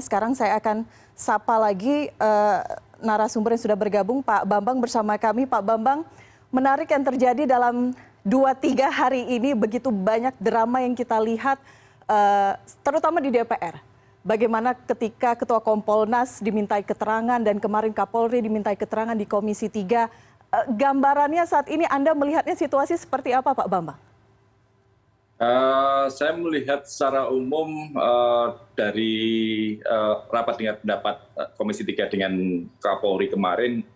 Sekarang saya akan sapa lagi narasumber yang sudah bergabung, Pak Bambang bersama kami. Pak Bambang, menarik yang terjadi dalam 2-3 hari ini, begitu banyak drama yang kita lihat, terutama di DPR. Bagaimana ketika Ketua Kompolnas dimintai keterangan dan kemarin Kapolri dimintai keterangan di Komisi 3. Gambarannya saat ini Anda melihatnya situasi seperti apa, Pak Bambang? Saya melihat secara umum dari rapat dengar pendapat Komisi 3 dengan Kapolri kemarin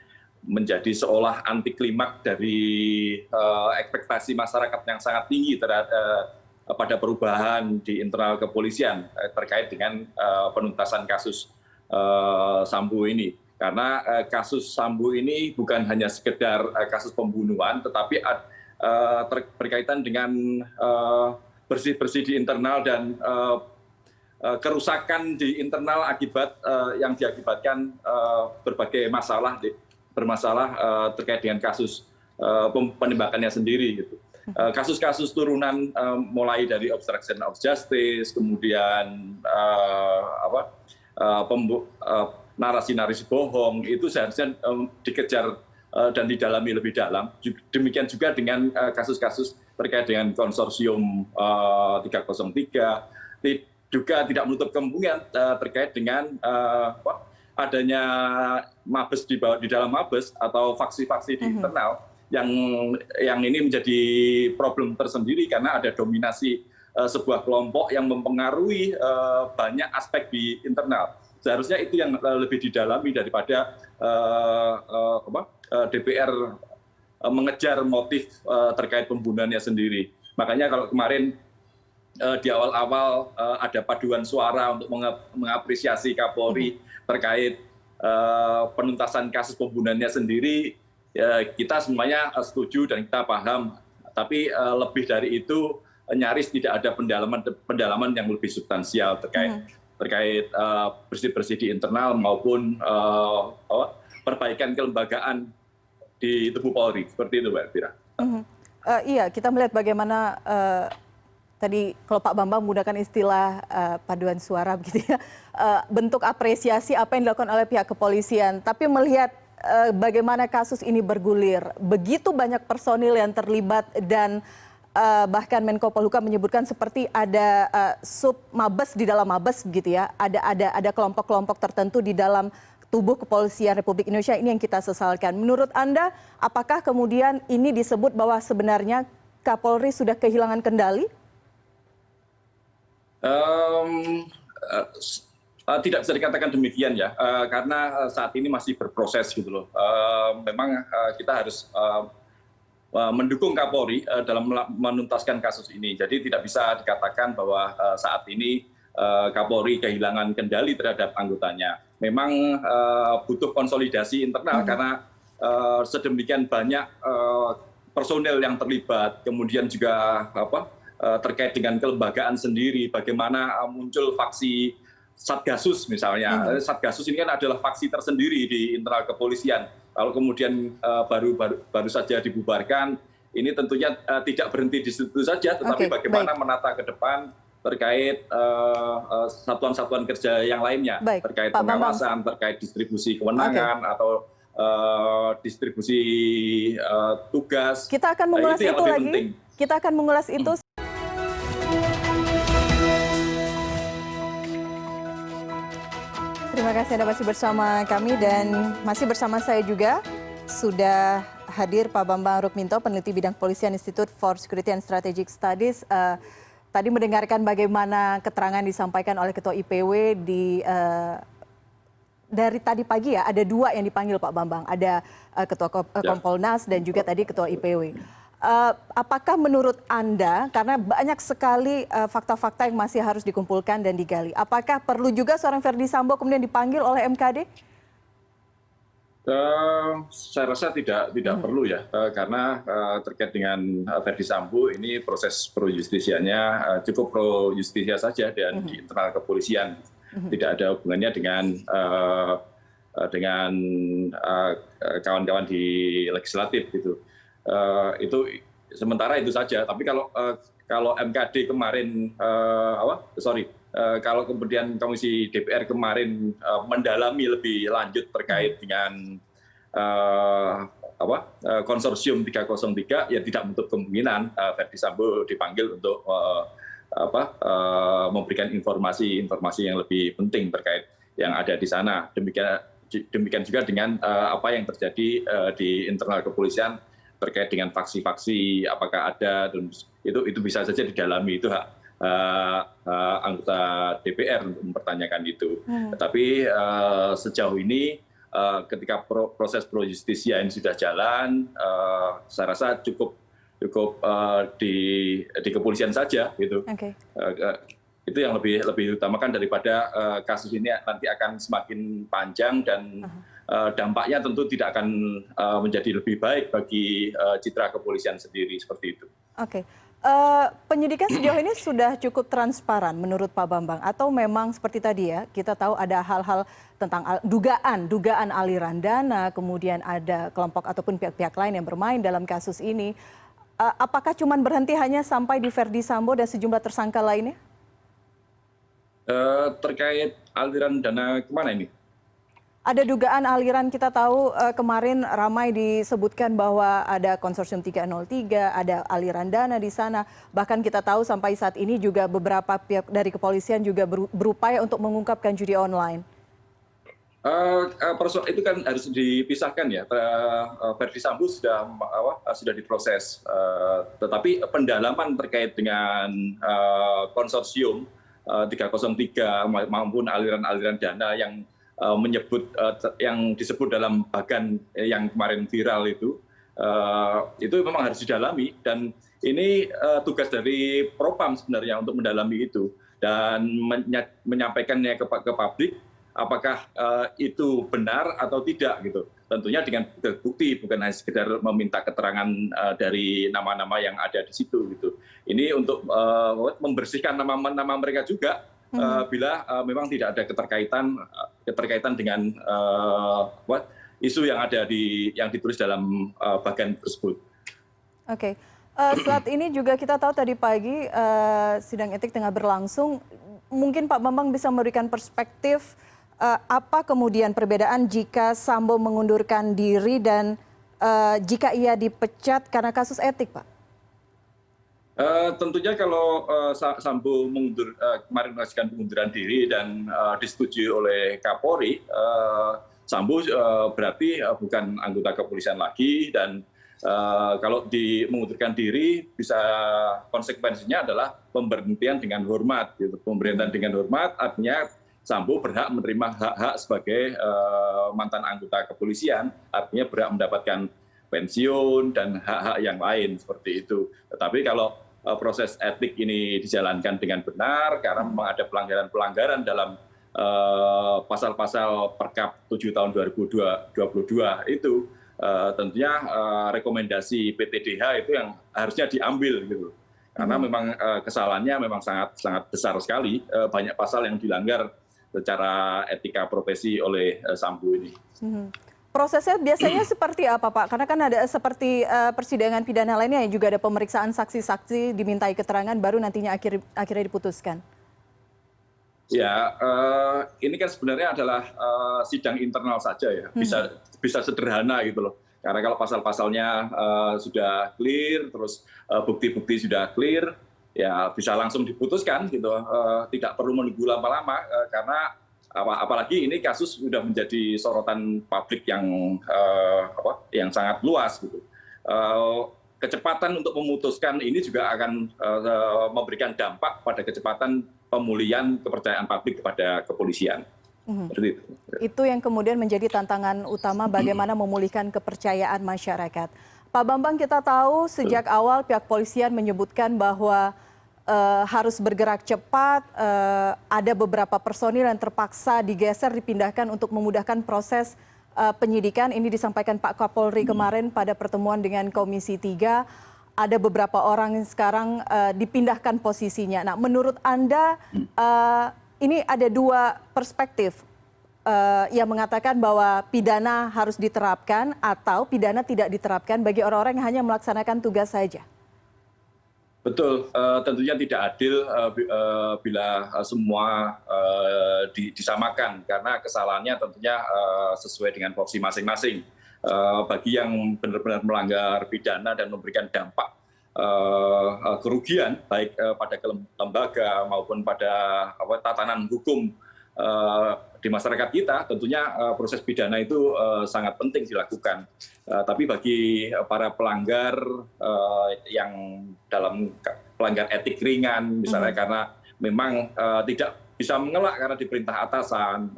menjadi seolah anti klimaks dari ekspektasi masyarakat yang sangat tinggi pada perubahan di internal kepolisian terkait dengan penuntasan kasus Sambo ini. Karena kasus Sambo ini bukan hanya sekedar kasus pembunuhan, tetapi berkaitan dengan bersih-bersih di internal dan kerusakan di internal yang diakibatkan berbagai bermasalah terkait dengan kasus penembakannya sendiri. Gitu. Kasus-kasus turunan mulai dari obstruction of justice, kemudian narasi-narasi bohong, itu seharusnya dikejar dan didalami lebih dalam. Demikian juga dengan kasus-kasus terkait dengan konsorsium 303, juga tidak menutup kemungkinan terkait dengan adanya mabes di dalam mabes atau faksi-faksi di internal yang ini menjadi problem tersendiri karena ada dominasi sebuah kelompok yang mempengaruhi banyak aspek di internal. Seharusnya itu yang lebih didalami daripada DPR mengejar motif terkait pembunuhannya sendiri. Makanya kalau kemarin di awal-awal ada paduan suara untuk mengapresiasi Kapolri terkait penuntasan kasus pembunuhannya sendiri, kita semuanya setuju dan kita paham. Tapi lebih dari itu nyaris tidak ada pendalaman yang lebih substansial terkait bersih-bersih di internal maupun perbaikan kelembagaan di tubuh Polri. Seperti itu, Mbak Elvira. Iya, kita melihat bagaimana tadi kalau Pak Bambang menggunakan istilah paduan suara begitu ya, bentuk apresiasi apa yang dilakukan oleh pihak kepolisian. Tapi melihat bagaimana kasus ini bergulir, begitu banyak personil yang terlibat dan bahkan Menko Polhukam menyebutkan seperti ada sub mabes di dalam mabes begitu ya, ada kelompok-kelompok tertentu di dalam tubuh kepolisian Republik Indonesia, ini yang kita sesalkan. Menurut Anda, apakah kemudian ini disebut bahwa sebenarnya Kapolri sudah kehilangan kendali? Tidak bisa dikatakan demikian ya, karena saat ini masih berproses gitu loh. Memang kita harus mendukung Kapolri dalam menuntaskan kasus ini. Jadi tidak bisa dikatakan bahwa saat ini Kapolri kehilangan kendali terhadap anggotanya. Memang butuh konsolidasi internal karena sedemikian banyak personel yang terlibat, kemudian juga terkait dengan kelembagaan sendiri, bagaimana muncul faksi Satgasus misalnya. Satgasus ini kan adalah faksi tersendiri di internal kepolisian. Kalau kemudian baru saja dibubarkan, ini tentunya tidak berhenti di situ saja, tetapi bagaimana menata ke depan terkait satuan-satuan kerja yang lainnya, terkait pengawasan, terkait distribusi kewenangan atau distribusi tugas. Kita akan mengulas itu lagi. Penting. Kita akan mengulas itu. Terima kasih Anda masih bersama kami dan masih bersama saya juga sudah hadir Pak Bambang Rukminto, peneliti bidang kepolisian Institute for Security and Strategic Studies. Tadi mendengarkan bagaimana keterangan disampaikan oleh Ketua IPW dari tadi pagi ya, ada 2 yang dipanggil Pak Bambang, ada Ketua Kompolnas dan juga tadi Ketua IPW. Apakah menurut Anda, karena banyak sekali fakta-fakta yang masih harus dikumpulkan dan digali, apakah perlu juga seorang Ferdy Sambo kemudian dipanggil oleh MKD? Saya rasa tidak perlu ya, karena terkait dengan Ferdy Sambo ini proses pro justisianya cukup pro justisia saja dan di internal kepolisian, tidak ada hubungannya dengan kawan-kawan di legislatif gitu. Itu sementara itu saja. Tapi kalau MKD kemarin kalau kemudian Komisi DPR kemarin mendalami lebih lanjut terkait dengan konsorsium 303, ya tidak menutup kemungkinan Verdi Sambo dipanggil untuk memberikan informasi yang lebih penting terkait yang ada di sana. Demikian juga dengan apa yang terjadi di internal kepolisian terkait dengan faksi-faksi, apakah ada, dan itu bisa saja didalami, itu hak anggota DPR untuk mempertanyakan itu. Tetapi sejauh ini ketika proses pro justisia ini sudah jalan, saya rasa cukup di kepolisian saja gitu. Okay. Itu yang lebih utamakan daripada kasus ini nanti akan semakin panjang dan dampaknya tentu tidak akan menjadi lebih baik bagi citra kepolisian sendiri seperti itu. Oke. Penyidikan sejauh ini sudah cukup transparan menurut Pak Bambang, atau memang seperti tadi ya, kita tahu ada hal-hal tentang dugaan aliran dana, kemudian ada kelompok ataupun pihak-pihak lain yang bermain dalam kasus ini. Apakah cuma berhenti hanya sampai di Verdi Sambo dan sejumlah tersangka lainnya? Terkait aliran dana kemana ini? Ada dugaan aliran, kita tahu kemarin ramai disebutkan bahwa ada konsorsium 303, ada aliran dana di sana. Bahkan kita tahu sampai saat ini juga beberapa pihak dari kepolisian juga berupaya untuk mengungkapkan judi online. Itu kan harus dipisahkan ya. Verdi Sambo sudah diproses, tetapi pendalaman terkait dengan konsorsium 303 maupun aliran-aliran dana yang menyebut yang disebut dalam bagan yang kemarin viral itu memang harus didalami, dan ini tugas dari Propam sebenarnya untuk mendalami itu dan menyampaikannya ke publik apakah itu benar atau tidak gitu. Tentunya dengan bukti, bukan hanya sekedar meminta keterangan dari nama-nama yang ada di situ gitu. Ini untuk membersihkan nama mereka juga. Bila memang tidak ada keterkaitan dengan isu yang ada yang ditulis dalam bagan tersebut. Oke. Saat ini juga kita tahu tadi pagi sidang etik tengah berlangsung. Mungkin Pak Bambang bisa memberikan perspektif apa kemudian perbedaan jika Sambo mengundurkan diri dan jika ia dipecat karena kasus etik, Pak? Tentunya kalau Sambo kemarin mengajukan pengunduran diri dan disetujui oleh Kapolri, Sambo berarti bukan anggota kepolisian lagi, dan kalau mengundurkan diri bisa konsekuensinya adalah pemberhentian dengan hormat. Gitu. Pemberhentian dengan hormat artinya Sambo berhak menerima hak-hak sebagai mantan anggota kepolisian, artinya berhak mendapatkan pensiun dan hak-hak yang lain seperti itu. Tetapi kalau proses etik ini dijalankan dengan benar, karena memang ada pelanggaran dalam pasal-pasal Perkap 7 tahun 2022 itu, tentunya rekomendasi PTDH itu yang harusnya diambil gitu. Karena memang kesalahannya memang sangat besar sekali, banyak pasal yang dilanggar secara etika profesi oleh Sambo ini. Prosesnya biasanya seperti apa, Pak? Karena kan ada seperti persidangan pidana lainnya yang juga ada pemeriksaan saksi-saksi, dimintai keterangan, baru nantinya akhirnya diputuskan. Ya, ini kan sebenarnya adalah sidang internal saja ya, bisa sederhana gitu loh. Karena kalau pasal-pasalnya sudah clear, terus bukti-bukti sudah clear, ya bisa langsung diputuskan gitu, tidak perlu menunggu lama-lama, karena apalagi ini kasus sudah menjadi sorotan publik yang sangat luas gitu. Kecepatan untuk memutuskan ini juga akan memberikan dampak pada kecepatan pemulihan kepercayaan publik kepada kepolisian. Itu yang kemudian menjadi tantangan utama, bagaimana memulihkan kepercayaan masyarakat. Pak Bambang, kita tahu sejak awal pihak polisian menyebutkan bahwa harus bergerak cepat, ada beberapa personil yang terpaksa digeser, dipindahkan untuk memudahkan proses penyidikan. Ini disampaikan Pak Kapolri kemarin pada pertemuan dengan Komisi 3. Ada beberapa orang yang sekarang dipindahkan posisinya. Nah, menurut Anda ini ada dua perspektif yang mengatakan bahwa pidana harus diterapkan atau pidana tidak diterapkan bagi orang-orang yang hanya melaksanakan tugas saja. Betul, tentunya tidak adil bila semua disamakan, karena kesalahannya tentunya sesuai dengan porsi masing-masing. Bagi yang benar-benar melanggar pidana dan memberikan dampak kerugian, baik pada lembaga maupun pada tatanan hukum di masyarakat kita, tentunya proses pidana itu sangat penting dilakukan. Tapi bagi para pelanggar yang dalam pelanggar etik ringan, misalnya karena memang tidak bisa mengelak karena diperintah atasan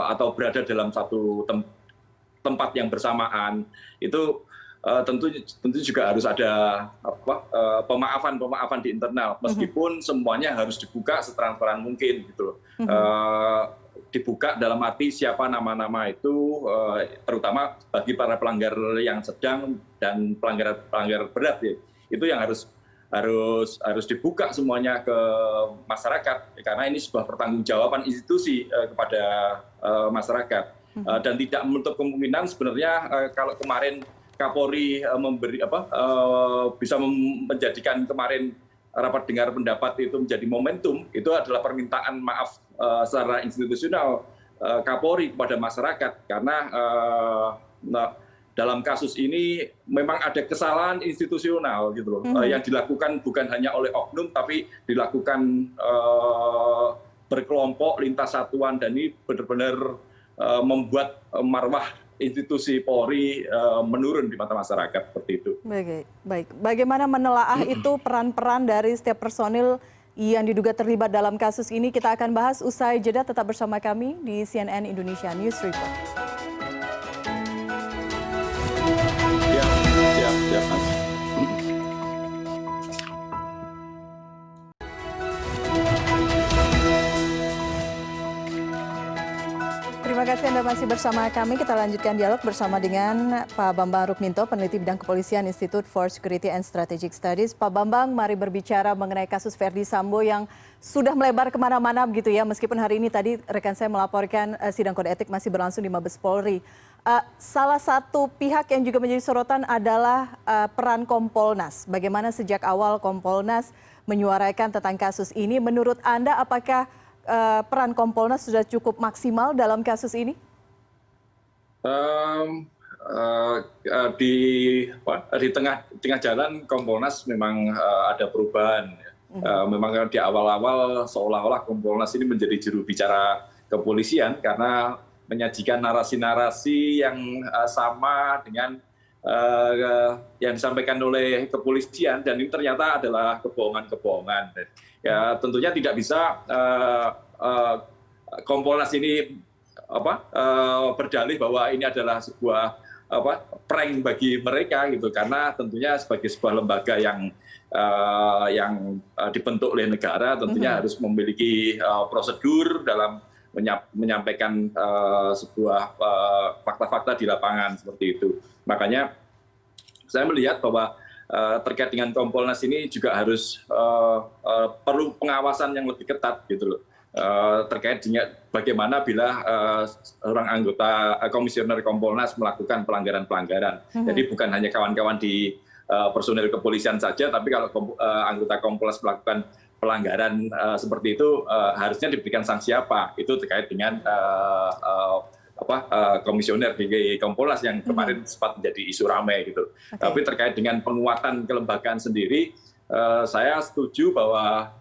atau berada dalam satu tempat yang bersamaan, itu tentu juga harus ada pemaafan di internal, meskipun semuanya harus dibuka setransparan mungkin, gitu loh. Dibuka dalam arti siapa nama-nama itu, terutama bagi para pelanggar yang sedang dan pelanggar berat, ya. Itu yang harus dibuka semuanya ke masyarakat, karena ini sebuah pertanggungjawaban institusi kepada masyarakat. Dan tidak menutup kemungkinan sebenarnya kalau kemarin Kapolri bisa menjadikan kemarin rapat dengar pendapat itu menjadi momentum, itu adalah permintaan maaf secara institusional Kapolri kepada masyarakat, karena dalam kasus ini memang ada kesalahan institusional, gitu loh, yang dilakukan bukan hanya oleh oknum, tapi dilakukan berkelompok lintas satuan, dan ini benar-benar membuat marwah institusi Polri menurun di mata masyarakat, seperti itu. Baik. Bagaimana menelaah itu peran-peran dari setiap personil yang diduga terlibat dalam kasus ini? Kita akan bahas usai jeda. Tetap bersama kami di CNN Indonesia News Report. Siap, Mas. Terima kasih Anda masih bersama kami. Kita lanjutkan dialog bersama dengan Pak Bambang Rukminto, peneliti bidang kepolisian Institute for Security and Strategic Studies. Pak Bambang, mari berbicara mengenai kasus Verdi Sambo yang sudah melebar kemana-mana begitu ya. Meskipun hari ini tadi rekan saya melaporkan sidang kode etik masih berlangsung di Mabes Polri. Salah satu pihak yang juga menjadi sorotan adalah peran Kompolnas. Bagaimana sejak awal Kompolnas menyuarakan tentang kasus ini? Menurut Anda apakah peran Kompolnas sudah cukup maksimal dalam kasus ini? Di tengah jalan Kompolnas memang ada perubahan. Memang di awal-awal seolah-olah Kompolnas ini menjadi juru bicara kepolisian karena menyajikan narasi-narasi yang sama dengan yang disampaikan oleh kepolisian, dan ini ternyata adalah kebohongan-kebohongan. Ya, tentunya tidak bisa Kompolnas ini berdalih bahwa ini adalah sebuah prank bagi mereka, gitu, karena tentunya sebagai sebuah lembaga yang dibentuk oleh negara tentunya harus memiliki prosedur dalam menyampaikan sebuah fakta-fakta di lapangan, seperti itu. Makanya saya melihat bahwa terkait dengan Kompolnas ini juga harus perlu pengawasan yang lebih ketat, gitu loh, terkait dengan bagaimana bila seorang anggota komisioner Kompolnas melakukan pelanggaran-pelanggaran. Jadi bukan hanya kawan-kawan di personel kepolisian saja, tapi kalau anggota Kompolnas melakukan pelanggaran seperti itu harusnya diberikan sanksi apa? Itu terkait dengan komisioner di Kompolnas yang kemarin sempat menjadi isu ramai, gitu. Tapi terkait dengan penguatan kelembagaan sendiri, saya setuju bahwa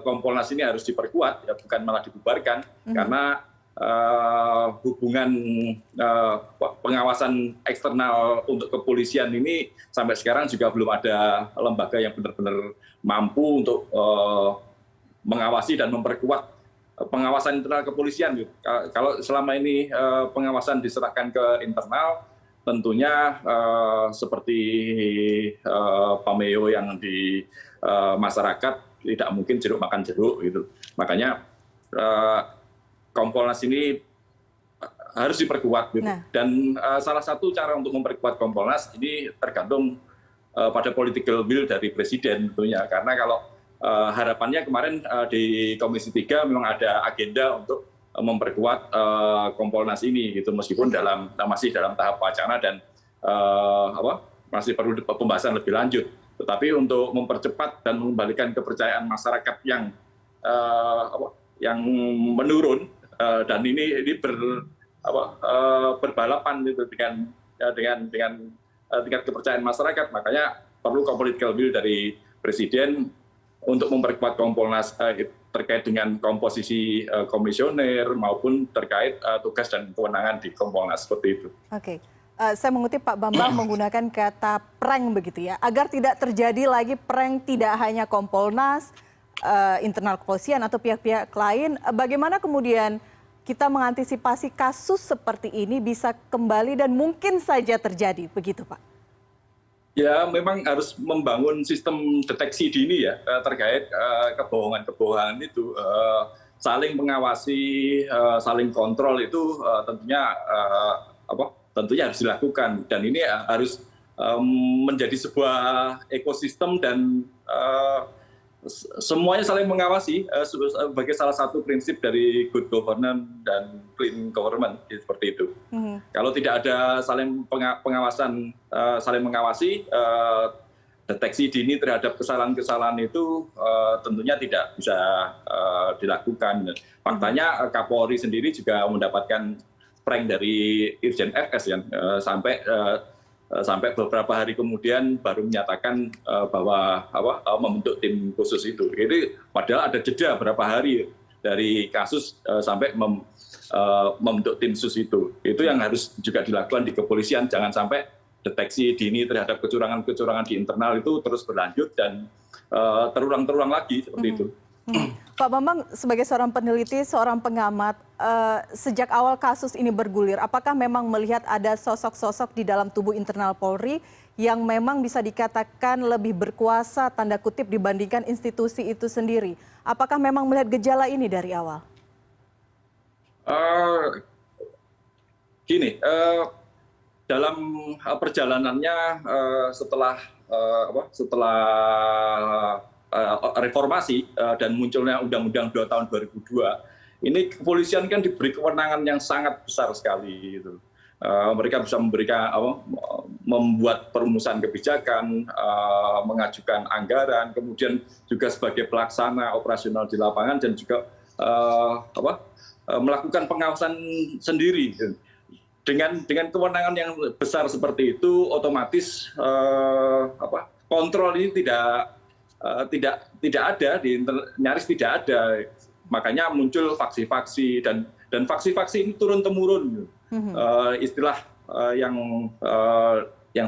Kompolnas ini harus diperkuat, ya, bukan malah dibubarkan, karena hubungan pengawasan eksternal untuk kepolisian ini sampai sekarang juga belum ada lembaga yang benar-benar mampu untuk mengawasi dan memperkuat pengawasan internal kepolisian. Kalau selama ini pengawasan diserahkan ke internal, tentunya seperti pameo yang di masyarakat tidak mungkin jeruk makan jeruk, gitu. Makanya Kompolnas ini harus diperkuat, gitu. Dan salah satu cara untuk memperkuat Kompolnas ini tergantung pada political will dari Presiden, tentunya. Karena kalau harapannya kemarin di Komisi 3 memang ada agenda untuk memperkuat Kompolnas ini, gitu, meskipun masih dalam tahap wacana dan masih perlu pembahasan lebih lanjut. Tetapi untuk mempercepat dan mengembalikan kepercayaan masyarakat yang menurun, dan ini berbalapan gitu dengan tingkat kepercayaan masyarakat, makanya perlu political will dari Presiden untuk memperkuat Kompolnas terkait dengan komposisi komisioner maupun terkait tugas dan kewenangan di Kompolnas seperti itu. Oke. Saya mengutip Pak Bambang menggunakan kata prank begitu ya, agar tidak terjadi lagi prank tidak hanya Kompolnas, internal kepolisian atau pihak-pihak lain. Bagaimana kemudian kita mengantisipasi kasus seperti ini bisa kembali dan mungkin saja terjadi, begitu Pak? Ya, memang harus membangun sistem deteksi dini ya terkait kebohongan-kebohongan itu, saling mengawasi, saling kontrol itu tentunya harus dilakukan, dan ini harus menjadi sebuah ekosistem dan semuanya saling mengawasi sebagai salah satu prinsip dari good governance dan clean government seperti itu. Kalau tidak ada saling pengawasan, saling mengawasi, deteksi dini terhadap kesalahan-kesalahan itu tentunya tidak bisa dilakukan. Faktanya Kapolri sendiri juga mendapatkan prank dari Irjen FS yang sampai beberapa hari kemudian baru menyatakan bahwa membentuk tim khusus itu. Ini padahal ada jeda berapa hari dari kasus sampai membentuk tim khusus itu. Itu yang harus juga dilakukan di kepolisian. Jangan sampai deteksi dini terhadap kecurangan-kecurangan di internal itu terus berlanjut dan terulang-terulang lagi seperti itu. Pak Bambang, sebagai seorang peneliti, seorang pengamat, sejak awal kasus ini bergulir, apakah memang melihat ada sosok-sosok di dalam tubuh internal Polri yang memang bisa dikatakan lebih berkuasa, tanda kutip, dibandingkan institusi itu sendiri? Apakah memang melihat gejala ini dari awal? Dalam perjalanannya setelah reformasi dan munculnya Undang-Undang 2 tahun 2002, ini kepolisian kan diberi kewenangan yang sangat besar sekali. Gitu. Mereka bisa membuat perumusan kebijakan, mengajukan anggaran, kemudian juga sebagai pelaksana operasional di lapangan dan juga melakukan pengawasan sendiri. Dengan kewenangan yang besar seperti itu, otomatis kontrol ini tidak ada, nyaris tidak ada. Makanya muncul faksi-faksi dan faksi-faksi ini turun-temurun. Istilah yang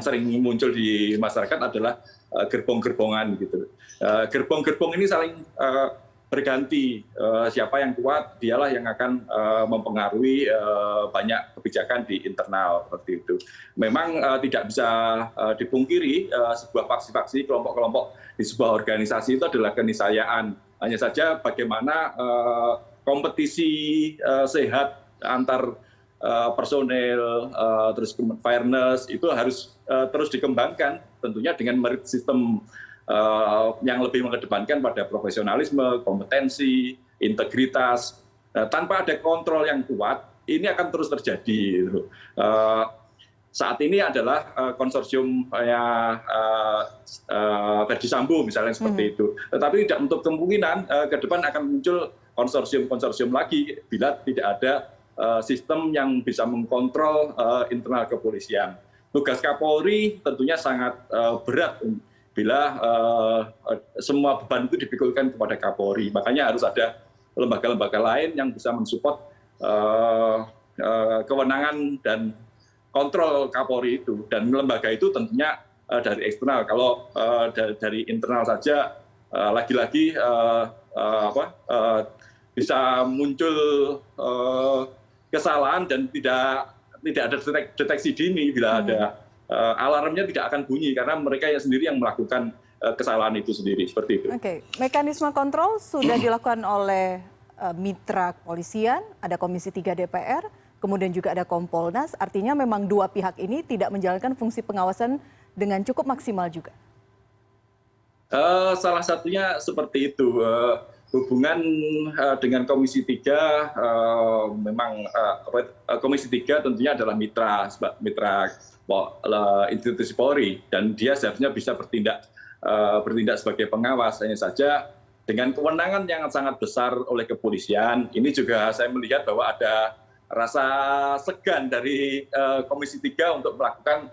sering muncul di masyarakat adalah gerbong-gerbongan gitu. Gerbong-gerbong ini saling berganti. Siapa yang kuat, dialah yang akan mempengaruhi banyak kebijakan di internal seperti itu. Memang tidak bisa dipungkiri sebuah faksi-faksi, kelompok-kelompok di sebuah organisasi itu adalah keniscayaan. Hanya saja bagaimana kompetisi sehat antar personel, terus fairness itu harus terus dikembangkan, tentunya dengan merit system yang lebih mengedepankan pada profesionalisme, kompetensi, integritas. Tanpa ada kontrol yang kuat, ini akan terus terjadi. Saat ini adalah konsorsium Verdi Sambo misalnya seperti itu. Tetapi tidak untuk kemungkinan ke depan akan muncul konsorsium-konsorsium lagi bila tidak ada sistem yang bisa mengkontrol internal kepolisian. Tugas Kapolri tentunya sangat berat bila semua beban itu dipikulkan kepada Kapolri. Makanya harus ada lembaga-lembaga lain yang bisa mensupport kewenangan dan kontrol Kapolri itu. Dan lembaga itu tentunya dari eksternal. Kalau dari internal saja, lagi-lagi bisa muncul kesalahan dan tidak ada deteksi dini bila ada alarmnya tidak akan bunyi karena mereka sendiri yang melakukan kesalahan itu sendiri seperti itu. Oke, mekanisme kontrol sudah dilakukan oleh mitra kepolisian, ada Komisi 3 DPR, kemudian juga ada Kompolnas. Artinya memang dua pihak ini tidak menjalankan fungsi pengawasan dengan cukup maksimal juga. Salah satunya seperti itu. Hubungan dengan Komisi 3 memang Komisi 3 tentunya adalah mitra institusi Polri dan dia seharusnya bisa bertindak bertindak sebagai pengawas. Hanya saja dengan kewenangan yang sangat besar oleh kepolisian, ini juga saya melihat bahwa ada rasa segan dari Komisi 3 untuk melakukan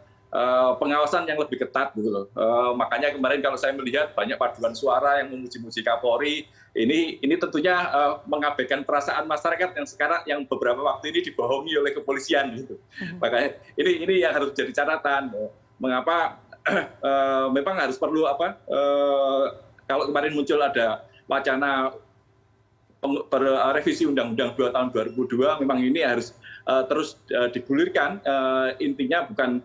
pengawasan yang lebih ketat gitu loh. Makanya kemarin kalau saya melihat banyak paduan suara yang memuji-muji Kapolri, ini tentunya mengabaikan perasaan masyarakat yang beberapa waktu ini dibohongi oleh kepolisian gitu. Makanya ini yang harus jadi catatan. Mengapa memang harus perlu kalau kemarin muncul ada wacana revisi Undang-Undang 2 tahun 2002, memang ini harus terus digulirkan. Intinya bukan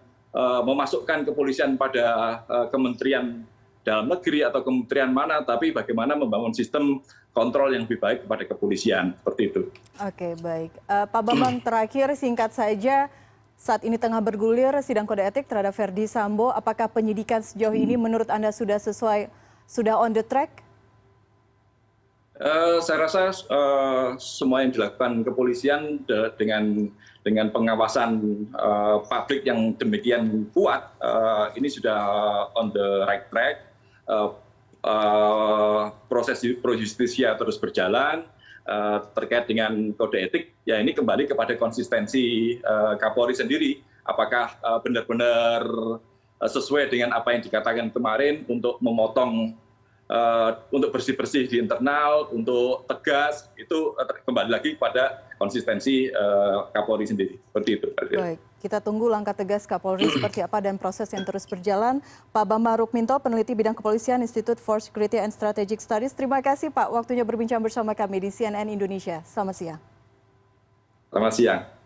memasukkan kepolisian pada Kementerian Dalam Negeri atau kementerian mana, tapi bagaimana membangun sistem kontrol yang lebih baik kepada kepolisian, seperti itu. Oke, baik. Pak Bambang, terakhir singkat saja, saat ini tengah bergulir sidang kode etik terhadap Verdi Sambo. Apakah penyidikan sejauh ini menurut Anda sudah sesuai, sudah on the track? Saya rasa semua yang dilakukan kepolisian dengan pengawasan publik yang demikian kuat, ini sudah on the right track. Proses pro justisia terus berjalan. Terkait dengan kode etik, ya ini kembali kepada konsistensi Kapolri sendiri. Apakah benar-benar sesuai dengan apa yang dikatakan kemarin untuk memotong, untuk bersih-bersih di internal, untuk tegas, itu kembali lagi pada konsistensi Kapolri sendiri. Seperti itu. Baik, kita tunggu langkah tegas Kapolri seperti apa dan proses yang terus berjalan. Pak Bambang Rukminto, peneliti bidang kepolisian Institute for Security and Strategic Studies. Terima kasih Pak waktunya berbincang bersama kami di CNN Indonesia. Selamat siang. Selamat siang.